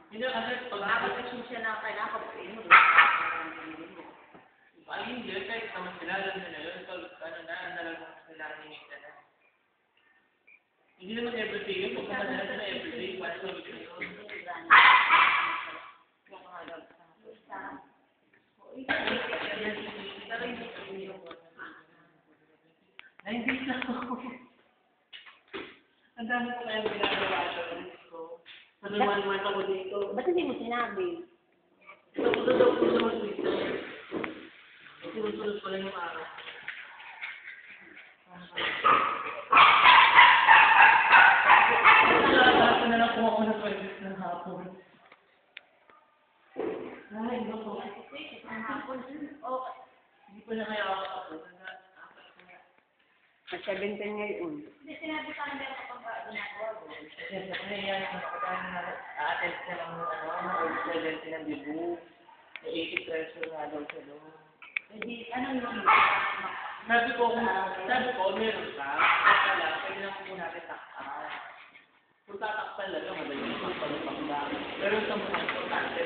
Hindi kasi pag Nakapag-assume siya na kailangan kapuin mo. ay hindi, kahit naman sila, alam nila yun. Pag ano na, nalalang sila hinigta na. Hindi naman everyday yun. Kung naman sila everyday, paano sa video yun? Ay, hindi na ako. Ang dami ko kaya ginagawa ko. Sabi-one-one ako dito. Ba't hindi mo sinabi? Daw po sa mga Twitter. Sunod-sunod ko lang yung araw. Ako na lang kung ako na pwede ng hapon. Ay, hindi ko. Ang hapon. Hindi ko na kaya ako. At 17 ngayon. Hindi, sinabi sa akin kapag ginagawa ko. Yes, yan ang nakatahan na a-attend na lang ng old 70 ng Bibu. May 80 pressure nga daw siya doon. Hindi, ano yung Sabi ko, meron ka. Kaya lang, pwede lang po natin takpan. Kung tatakpan lang, madali yung pagpapakla. Pero sa mga importante,